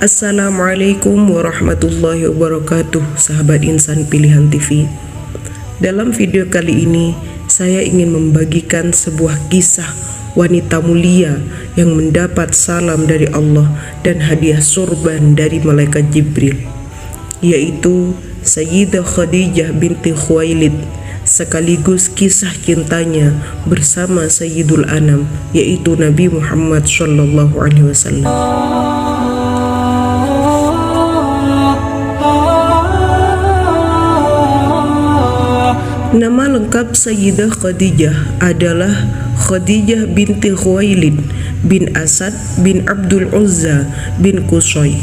Assalamualaikum warahmatullahi wabarakatuh, sahabat Insan Pilihan TV. Dalam video kali ini, saya ingin membagikan sebuah kisah wanita mulia yang mendapat salam dari Allah dan hadiah sorban dari malaikat Jibril, yaitu Sayyidah Khadijah binti Khuwailid, sekaligus kisah cintanya bersama Sayyidul Anam, yaitu Nabi Muhammad SAW. Nama lengkap Sayyidah Khadijah adalah Khadijah binti Khuwailid bin Asad bin Abdul Uzza bin Qusay.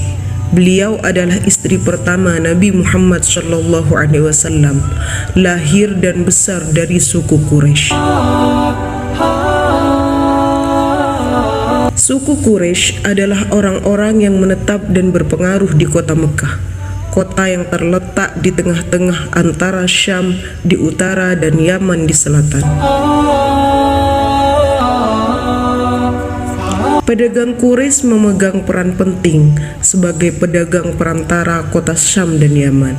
Beliau adalah istri pertama Nabi Muhammad SAW, lahir dan besar dari suku Quraisy. Suku Quraisy adalah orang-orang yang menetap dan berpengaruh di kota Mekah, kota yang terletak di tengah-tengah antara Syam di utara dan Yaman di selatan. Pedagang Quraisy memegang peran penting sebagai pedagang perantara kota Syam dan Yaman.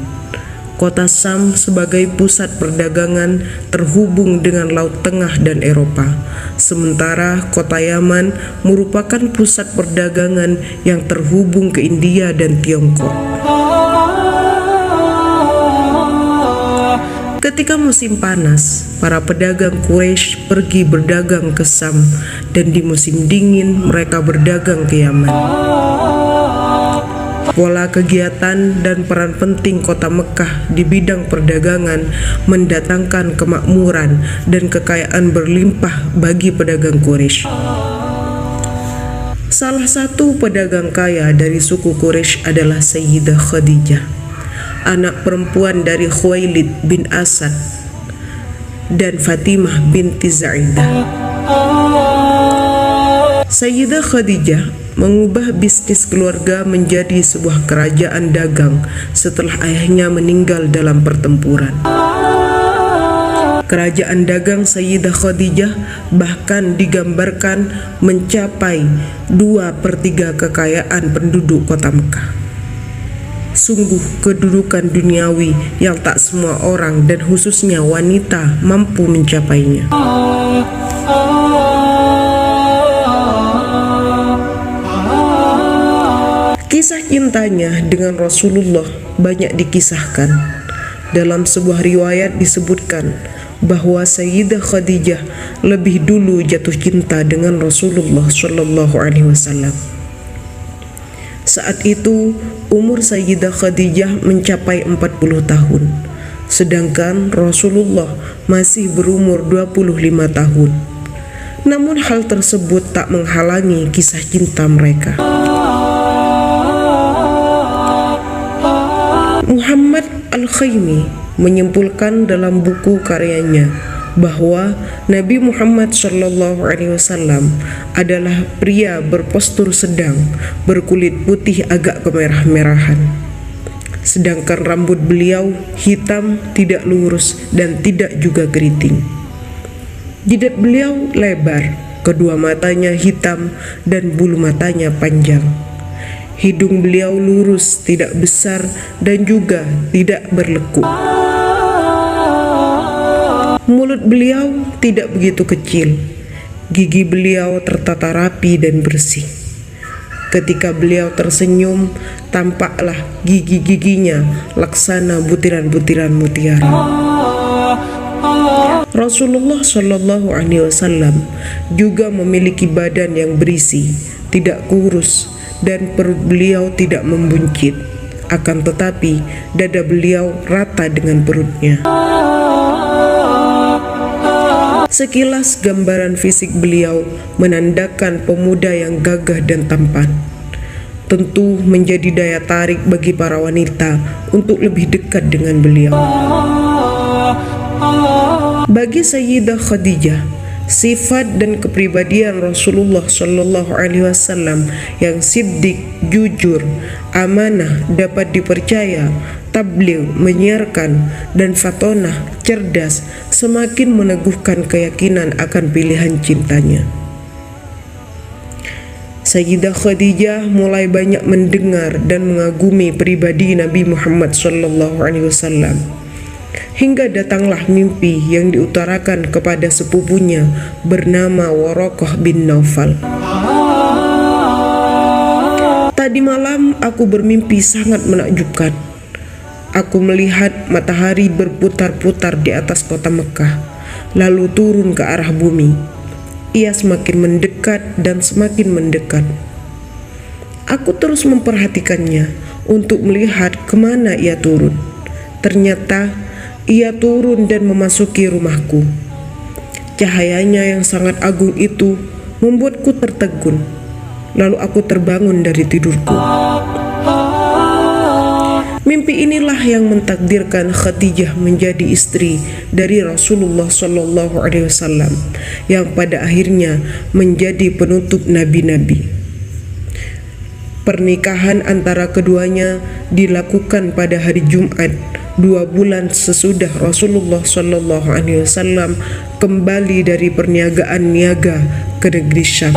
Kota Syam sebagai pusat perdagangan terhubung dengan Laut Tengah dan Eropa, sementara kota Yaman merupakan pusat perdagangan yang terhubung ke India dan Tiongkok. Ketika musim panas, para pedagang Quraisy pergi berdagang ke Syam, dan di musim dingin mereka berdagang ke Yaman. Pola kegiatan dan peran penting kota Mekah di bidang perdagangan mendatangkan kemakmuran dan kekayaan berlimpah bagi pedagang Quraisy. Salah satu pedagang kaya dari suku Quraisy adalah Sayyidah Khadijah, anak perempuan dari Khuwailid bin Asad dan Fatimah binti Zaidah. Sayyidah Khadijah mengubah bisnis keluarga menjadi sebuah kerajaan dagang setelah ayahnya meninggal dalam pertempuran. Kerajaan dagang Sayyidah Khadijah bahkan digambarkan mencapai 2/3 kekayaan penduduk kota Mekah. Sungguh kedudukan duniawi yang tak semua orang dan khususnya wanita mampu mencapainya. Kisah cintanya dengan Rasulullah banyak dikisahkan. Dalam sebuah riwayat disebutkan bahwa Sayyidah Khadijah lebih dulu jatuh cinta dengan Rasulullah SAW. Saat itu umur Sayyidah Khadijah mencapai 40 tahun, sedangkan Rasulullah masih berumur 25 tahun. Namun hal tersebut tak menghalangi kisah cinta mereka. Muhammad Al-Khaimi menyimpulkan dalam buku karyanya bahwa Nabi Muhammad SAW adalah pria berpostur sedang, berkulit putih agak kemerah-merahan, sedangkan rambut beliau hitam, tidak lurus dan tidak juga keriting. Jidat beliau lebar, kedua matanya hitam dan bulu matanya panjang. Hidung beliau lurus, tidak besar dan juga tidak berlekuk. Mulut beliau tidak begitu kecil. Gigi beliau tertata rapi dan bersih. Ketika beliau tersenyum, tampaklah gigi-giginya laksana butiran-butiran mutiara. Rasulullah SAW juga memiliki badan yang berisi, tidak kurus, dan perut beliau tidak membuncit. Akan tetapi dada beliau rata dengan perutnya. Sekilas gambaran fisik beliau menandakan pemuda yang gagah dan tampan. Tentu menjadi daya tarik bagi para wanita untuk lebih dekat dengan beliau. Bagi Sayyidah Khadijah, sifat dan kepribadian Rasulullah SAW yang siddiq, jujur, amanah, dapat dipercaya, tabligh, menyiarkan, dan fatonah, cerdas, semakin meneguhkan keyakinan akan pilihan cintanya. Sayyidah Khadijah mulai banyak mendengar dan mengagumi pribadi Nabi Muhammad SAW. Hingga datanglah mimpi yang diutarakan kepada sepupunya bernama Waraqah bin Naufal. Tadi malam aku bermimpi sangat menakjubkan. Aku melihat matahari berputar-putar di atas kota Mekah, lalu turun ke arah bumi. Ia semakin mendekat dan semakin mendekat. Aku terus memperhatikannya untuk melihat kemana ia turun. Ternyata ia turun dan memasuki rumahku. Cahayanya yang sangat agung itu membuatku tertegun. Lalu aku terbangun dari tidurku. Mimpi inilah yang mentakdirkan Khadijah menjadi istri dari Rasulullah SAW, yang pada akhirnya menjadi penutup nabi-nabi. Pernikahan antara keduanya dilakukan pada hari Jumat 2 bulan sesudah Rasulullah SAW kembali dari perniagaan niaga ke negeri Syam.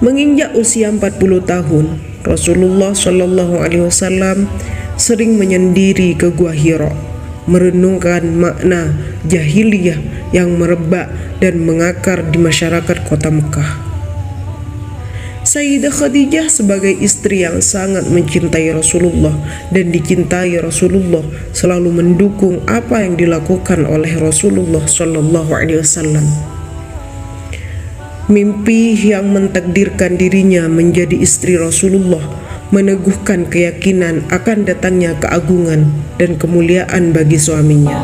Menginjak usia 40 tahun, Rasulullah SAW sering menyendiri ke Gua Hira, merenungkan makna jahiliyah yang merebak dan mengakar di masyarakat kota Mekah. Sayyidah Khadijah sebagai istri yang sangat mencintai Rasulullah dan dicintai Rasulullah selalu mendukung apa yang dilakukan oleh Rasulullah SAW. Mimpi yang mentakdirkan dirinya menjadi istri Rasulullah meneguhkan keyakinan akan datangnya keagungan dan kemuliaan bagi suaminya.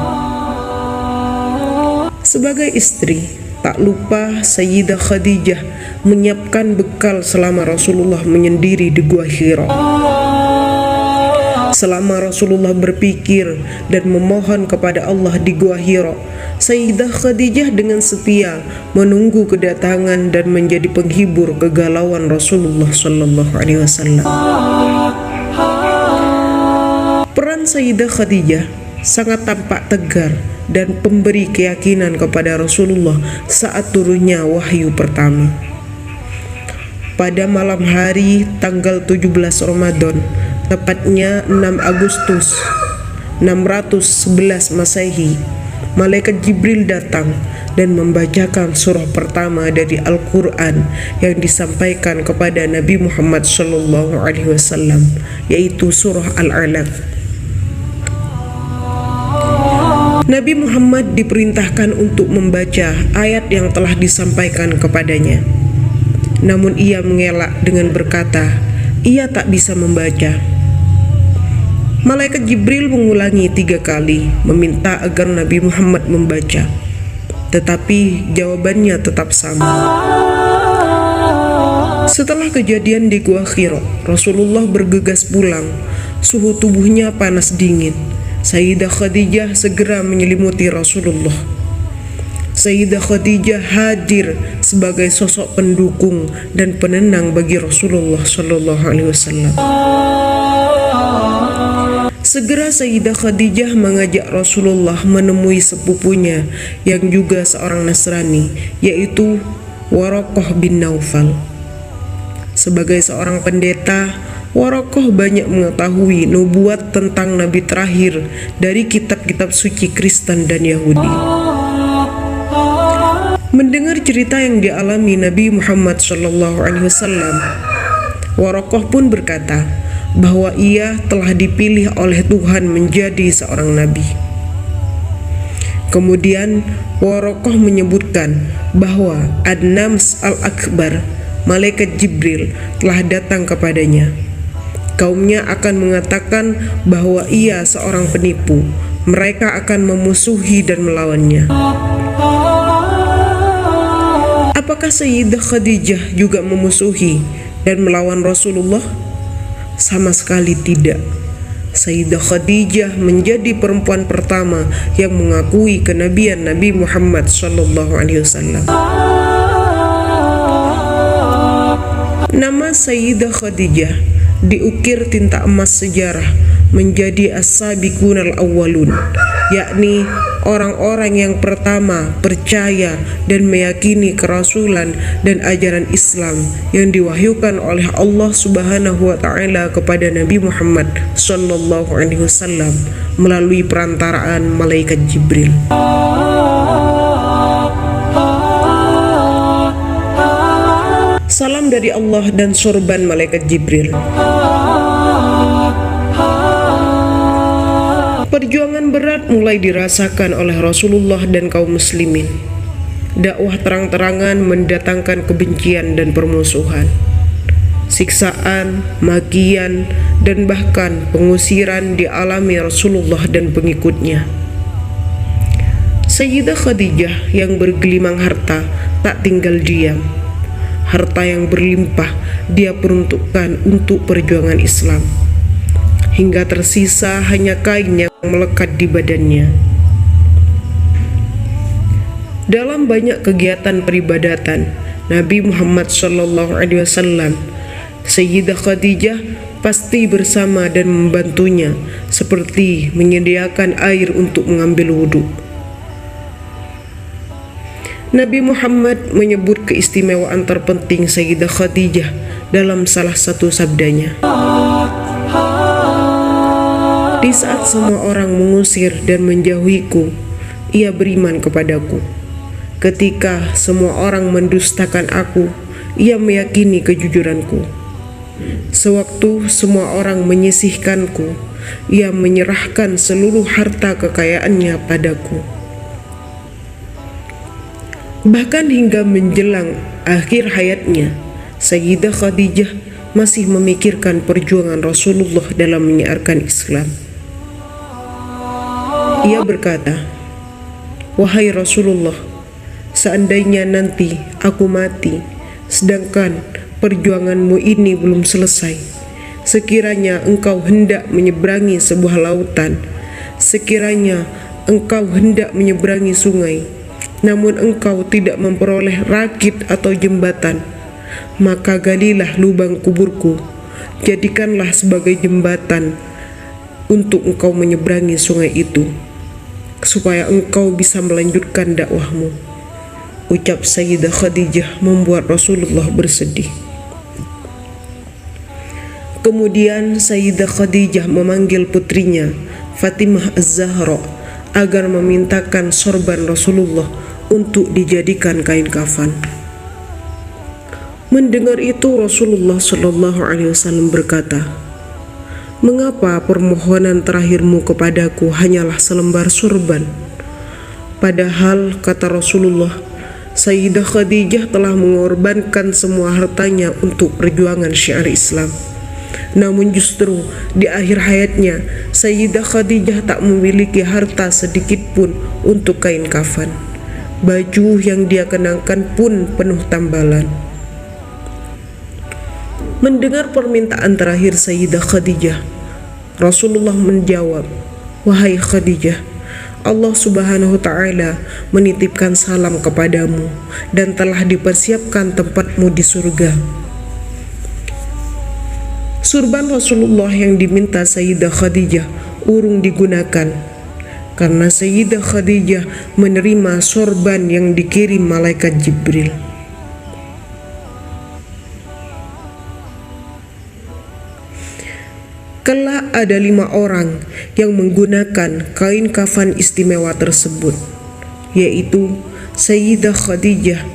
Sebagai istri, tak lupa Sayyidah Khadijah menyiapkan bekal selama Rasulullah menyendiri di Gua Hira. Selama Rasulullah berpikir dan memohon kepada Allah di Gua Hira, Sayyidah Khadijah dengan setia menunggu kedatangan dan menjadi penghibur kegalauan Rasulullah SAW. Peran Sayyidah Khadijah sangat tampak tegar dan pemberi keyakinan kepada Rasulullah saat turunnya wahyu pertama. Pada malam hari tanggal 17 Ramadan, tepatnya 6 Agustus 611 Masehi, Malaikat Jibril datang dan membacakan surah pertama dari Al-Quran yang disampaikan kepada Nabi Muhammad SAW, yaitu surah Al-Alaq. Nabi Muhammad diperintahkan untuk membaca ayat yang telah disampaikan kepadanya. Namun ia mengelak dengan berkata, ia tak bisa membaca. Malaikat Jibril mengulangi 3 kali meminta agar Nabi Muhammad membaca, tetapi jawabannya tetap sama. Setelah kejadian di Gua Hira, Rasulullah bergegas pulang. Suhu tubuhnya panas dingin. Sayyidah Khadijah segera menyelimuti Rasulullah. Sayyidah Khadijah hadir sebagai sosok pendukung dan penenang bagi Rasulullah SAW. Segera Sayyidah Khadijah mengajak Rasulullah menemui sepupunya yang juga seorang Nasrani, yaitu Waraqah bin Naufal. Sebagai seorang pendeta, Waraqah banyak mengetahui nubuat tentang nabi terakhir dari kitab-kitab suci Kristen dan Yahudi. Mendengar cerita yang dialami Nabi Muhammad SAW, Waraqah pun berkata bahwa ia telah dipilih oleh Tuhan menjadi seorang nabi. Kemudian Waraqah menyebutkan bahwa Ad-Nams Al-Akbar, Malaikat Jibril, telah datang kepadanya. Kaumnya akan mengatakan bahwa ia seorang penipu. Mereka akan memusuhi dan melawannya. Apakah Sayyidah Khadijah juga memusuhi dan melawan Rasulullah? Sama sekali tidak. Sayyidah Khadijah menjadi perempuan pertama yang mengakui kenabian Nabi Muhammad SAW. Nama Sayyidah Khadijah diukir tinta emas sejarah menjadi as-sabiqunal awwalun, yakni orang-orang yang pertama percaya dan meyakini kerasulan dan ajaran Islam yang diwahyukan oleh Allah Subhanahu wa taala kepada Nabi Muhammad sallallahu alaihi wasallam melalui perantaraan malaikat Jibril. Salam dari Allah dan sorban malaikat Jibril. Perjuangan berat mulai dirasakan oleh Rasulullah dan kaum muslimin. Dakwah terang-terangan mendatangkan kebencian dan permusuhan. Siksaan, makian, dan bahkan pengusiran dialami Rasulullah dan pengikutnya. Sayyidah Khadijah yang bergelimang harta tak tinggal diam. Harta yang berlimpah dia peruntukkan untuk perjuangan Islam, hingga tersisa hanya kain yang melekat di badannya. Dalam banyak kegiatan peribadatan Nabi Muhammad SAW, Sayyidah Khadijah pasti bersama dan membantunya, seperti menyediakan air untuk mengambil wudhu. Nabi Muhammad menyebut keistimewaan terpenting Sayyidah Khadijah dalam salah satu sabdanya. Di saat semua orang mengusir dan menjauhiku, ia beriman kepadaku. Ketika semua orang mendustakan aku, ia meyakini kejujuranku. Sewaktu semua orang menyisihkanku, ia menyerahkan seluruh harta kekayaannya padaku. Bahkan hingga menjelang akhir hayatnya, Sayyidah Khadijah masih memikirkan perjuangan Rasulullah dalam menyiarkan Islam. Ia berkata, "Wahai Rasulullah, seandainya nanti aku mati, sedangkan perjuanganmu ini belum selesai, sekiranya engkau hendak menyeberangi sebuah lautan, sekiranya engkau hendak menyeberangi sungai, namun engkau tidak memperoleh rakit atau jembatan, maka galilah lubang kuburku, jadikanlah sebagai jembatan untuk engkau menyeberangi sungai itu, supaya engkau bisa melanjutkan dakwahmu." Ucap Sayyidah Khadijah membuat Rasulullah bersedih. Kemudian Sayyidah Khadijah memanggil putrinya Fatimah Az-Zahra agar memintakan sorban Rasulullah untuk dijadikan kain kafan. Mendengar itu Rasulullah SAW berkata, "Mengapa permohonan terakhirmu kepadaku hanyalah selembar sorban? Padahal," kata Rasulullah, "Sayyidah Khadijah telah mengorbankan semua hartanya untuk perjuangan syiar Islam. Namun justru di akhir hayatnya, Sayyidah Khadijah tak memiliki harta sedikit pun untuk kain kafan. Baju yang dia kenakan pun penuh tambalan." Mendengar permintaan terakhir Sayyidah Khadijah, Rasulullah menjawab, "Wahai Khadijah, Allah Subhanahu wa taala menitipkan salam kepadamu dan telah dipersiapkan tempatmu di surga." Surban Rasulullah yang diminta Sayyidah Khadijah urung digunakan, karena Sayyidah Khadijah menerima sorban yang dikirim malaikat Jibril. Kelak ada 5 orang yang menggunakan kain kafan istimewa tersebut, yaitu Sayyidah Khadijah,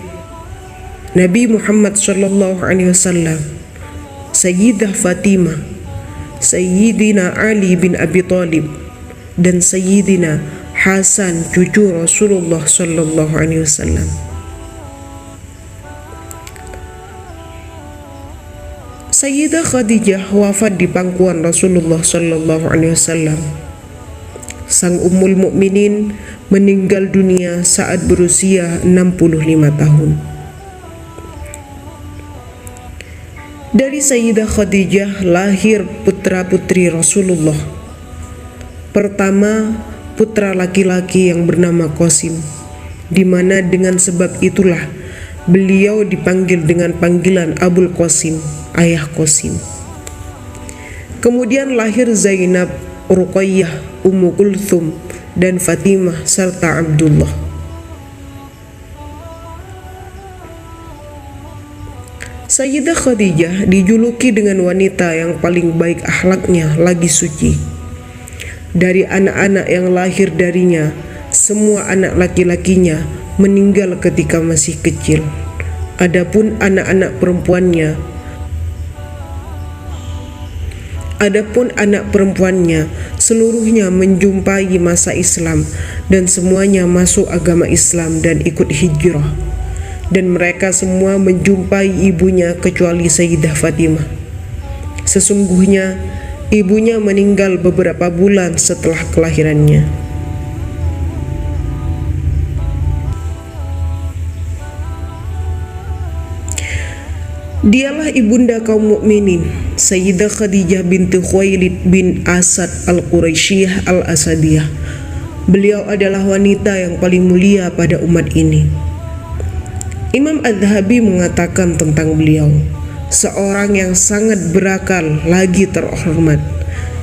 Nabi Muhammad SAW, Sayyidah Fatimah, Sayyidina Ali bin Abi Thalib, dan Sayyidina Hasan cucu Rasulullah SAW. Sayyidah Khadijah wafat di pangkuan Rasulullah SAW. Sang Ummul Mukminin meninggal dunia saat berusia 65 tahun. Dari Sayyidah Khadijah lahir putra-putri Rasulullah. Pertama, putra laki-laki yang bernama Qasim, di mana dengan sebab itulah beliau dipanggil dengan panggilan Abul Qasim, ayah Qasim. Kemudian lahir Zainab, Ruqayyah, Ummu Kulthum, dan Fatimah serta Abdullah. Sayyidah Khadijah dijuluki dengan wanita yang paling baik akhlaknya lagi suci. Dari anak-anak yang lahir darinya, semua anak laki-lakinya meninggal ketika masih kecil. Adapun anak-anak perempuannya seluruhnya menjumpai masa Islam dan semuanya masuk agama Islam dan ikut hijrah. Dan mereka semua menjumpai ibunya kecuali Sayyidah Fatimah. Sesungguhnya ibunya meninggal beberapa bulan setelah kelahirannya. Dialah ibunda kaum mukminin, Sayyidah Khadijah binti Khuwailid bin Asad al-Quraisyiyah al-Asadiyah. Beliau adalah wanita yang paling mulia pada umat ini. Imam Az-Zahabi mengatakan tentang beliau, seorang yang sangat berakal lagi terhormat,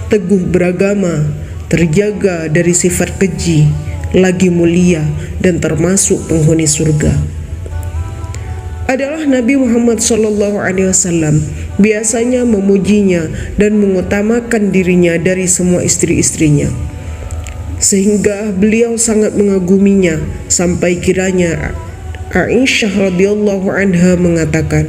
teguh beragama, terjaga dari sifat keji, lagi mulia dan termasuk penghuni surga. Adalah Nabi Muhammad SAW biasanya memujinya dan mengutamakan dirinya dari semua istri-istrinya, sehingga beliau sangat mengaguminya sampai kiranya Aisyah radhiyallahu anha mengatakan,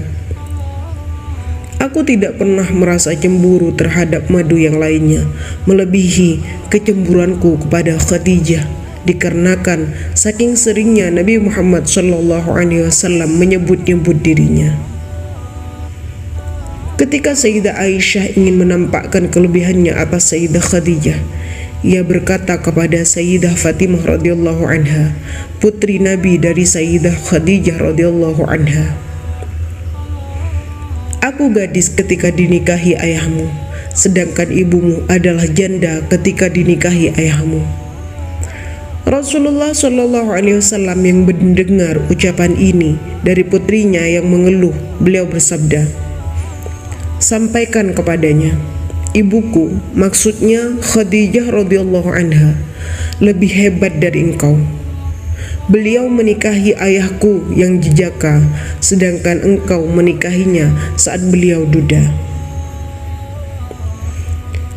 "Aku tidak pernah merasa cemburu terhadap madu yang lainnya melebihi kecemburuanku kepada Khadijah, dikarenakan saking seringnya Nabi Muhammad SAW menyebut-nyebut dirinya." Ketika Sayyidah Aisyah ingin menampakkan kelebihannya atas Sayyidah Khadijah, ia berkata kepada Sayyidah Fatimah radhiyallahu anha, putri Nabi dari Sayyidah Khadijah radhiyallahu anha, "Aku gadis ketika dinikahi ayahmu, sedangkan ibumu adalah janda ketika dinikahi ayahmu." Rasulullah SAW yang mendengar ucapan ini dari putrinya yang mengeluh, beliau bersabda, "Sampaikan kepadanya, ibuku, maksudnya Khadijah radhiyallahu anha, lebih hebat dari engkau. Beliau menikahi ayahku yang jejaka, sedangkan engkau menikahinya saat beliau duda."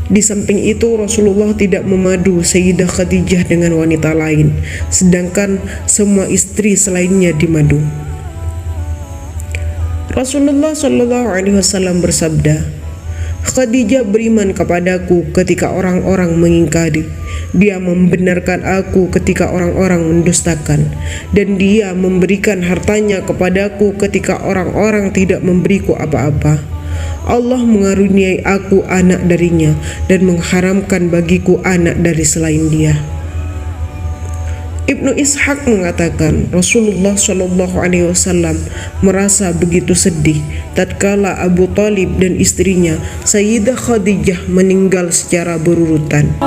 Di samping itu, Rasulullah tidak memadu Sayyidah Khadijah dengan wanita lain, sedangkan semua istri selainnya dimadu. Rasulullah SAW bersabda, "Khadijah beriman kepadaku ketika orang-orang mengingkari. Dia membenarkan aku ketika orang-orang mendustakan. Dan dia memberikan hartanya kepadaku ketika orang-orang tidak memberiku apa-apa. Allah mengaruniai aku anak darinya dan mengharamkan bagiku anak dari selain dia." Ibnu Ishaq mengatakan Rasulullah SAW merasa begitu sedih tatkala Abu Talib dan istrinya Sayyidah Khadijah meninggal secara berurutan.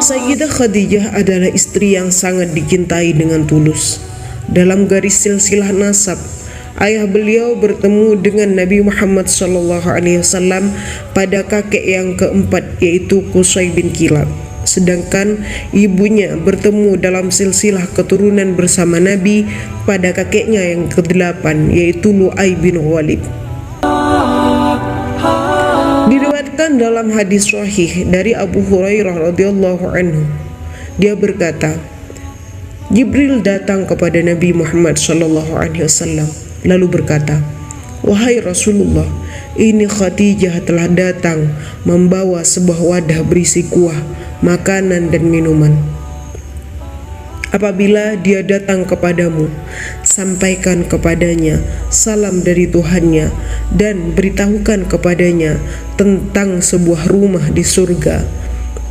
Sayyidah Khadijah adalah istri yang sangat dicintai dengan tulus. Dalam garis silsilah nasab, ayah beliau bertemu dengan Nabi Muhammad SAW pada kakek yang keempat, yaitu Qusay bin Kilab. Sedangkan ibunya bertemu dalam silsilah keturunan bersama Nabi pada kakeknya yang ke-8, yaitu Lu'ay bin Ghalib. Diriwayatkan dalam hadis sahih dari Abu Hurairah radhiyallahu anhu, dia berkata, Jibril datang kepada Nabi Muhammad SAW lalu berkata, "Wahai Rasulullah, ini Khadijah telah datang membawa sebuah wadah berisi kuah, makanan dan minuman. Apabila dia datang kepadamu, sampaikan kepadanya salam dari Tuhannya dan beritahukan kepadanya tentang sebuah rumah di surga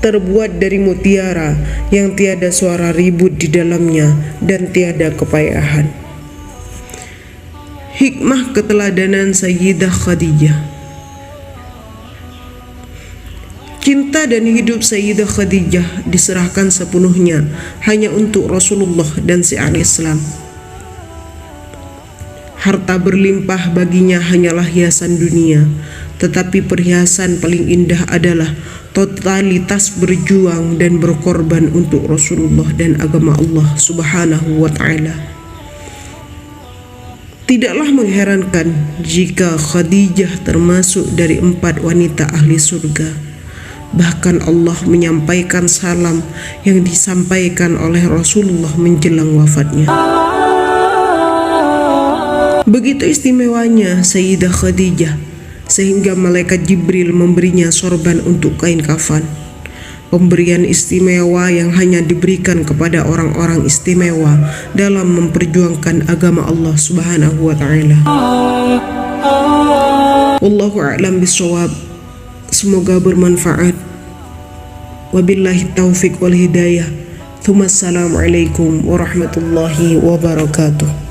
terbuat dari mutiara yang tiada suara ribut di dalamnya dan tiada kepayahan." Hikmah keteladanan Sayyidah Khadijah. Cinta dan hidup Sayyidah Khadijah diserahkan sepenuhnya hanya untuk Rasulullah dan syiar Islam. Harta berlimpah baginya hanyalah hiasan dunia, tetapi perhiasan paling indah adalah totalitas berjuang dan berkorban untuk Rasulullah dan agama Allah Subhanahu wa Ta'ala. Tidaklah mengherankan jika Khadijah termasuk dari 4 wanita ahli surga. Bahkan Allah menyampaikan salam yang disampaikan oleh Rasulullah menjelang wafatnya. Begitu istimewanya Sayyidah Khadijah sehingga malaikat Jibril memberinya sorban untuk kain kafan. Pemberian istimewa yang hanya diberikan kepada orang-orang istimewa dalam memperjuangkan agama Allah Subhanahu wa Ta'ala. Wallahu a'lam bishawab. Semoga bermanfaat. Wabillahi taufiq wal hidayah. Assalamualaikum warahmatullahi wabarakatuh.